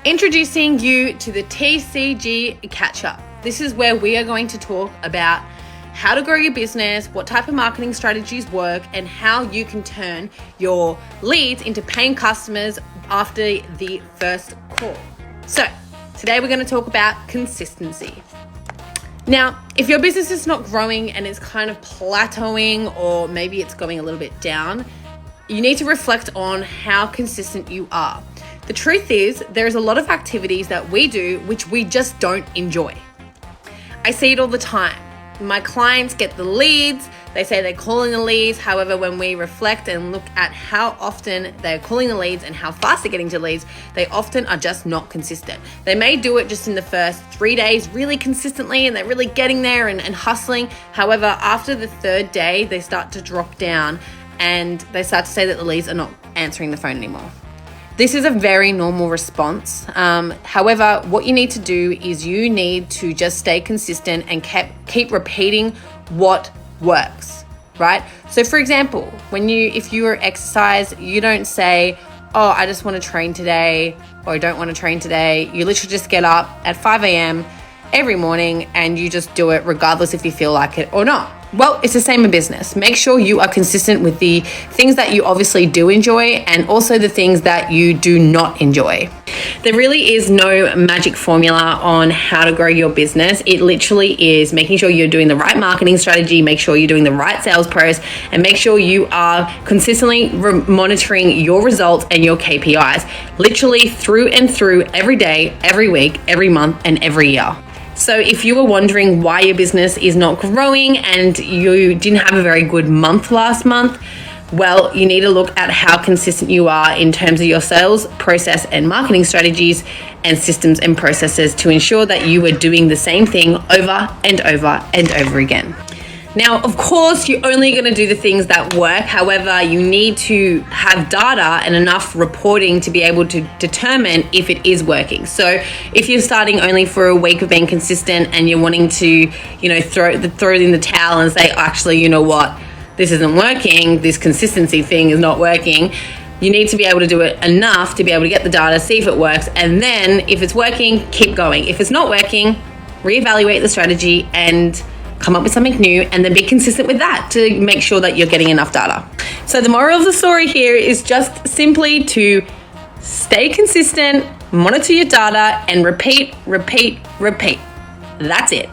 Introducing you to the Tcg Catch Up. This is where we are going to talk about how to grow your business, what type of marketing strategies work, and how you can turn your leads into paying customers after the first call. So today we're going to talk about consistency. Now, if your business is not growing and it's kind of plateauing, or maybe it's going a little bit down, you need to reflect on how consistent you are. The truth is, there's a lot of activities that we do which we just don't enjoy. I see it all the time. My clients get the leads, they say they're calling the leads. However, when we reflect and look at how often they're calling the leads and how fast they're getting to leads, they often are just not consistent. They may do it just in the first 3 days really consistently and they're really getting there and hustling. However, after the third day, they start to drop down and they start to say that the leads are not answering the phone anymore. This is a very normal response. However, what you need to do is you need to just stay consistent and keep repeating what works, right? So for example, if you are exercise, you don't say, oh, I just want to train today, or I don't want to train today. You literally just get up at 5 a.m. every morning and you just do it regardless if you feel like it or not. Well, it's the same in business. Make sure you are consistent with the things that you obviously do enjoy and also the things that you do not enjoy. There really is no magic formula on how to grow your business. It literally is making sure you're doing the right marketing strategy, make sure you're doing the right sales pros, and make sure you are consistently monitoring your results and your KPIs, literally through and through every day, every week, every month, and every year. So if you were wondering why your business is not growing and you didn't have a very good month last month, well, you need to look at how consistent you are in terms of your sales process and marketing strategies and systems and processes to ensure that you are doing the same thing over and over and over again. Now, of course, you're only going to do the things that work. However, you need to have data and enough reporting to be able to determine if it is working. So if you're starting only for a week of being consistent and you're wanting to, throw in the towel and say, actually, you know what, this isn't working, this consistency thing is not working, you need to be able to do it enough to be able to get the data, see if it works, and then if it's working, keep going. If it's not working, reevaluate the strategy and come up with something new, and then be consistent with that to make sure that you're getting enough data. So the moral of the story here is just simply to stay consistent, monitor your data, and repeat. That's it.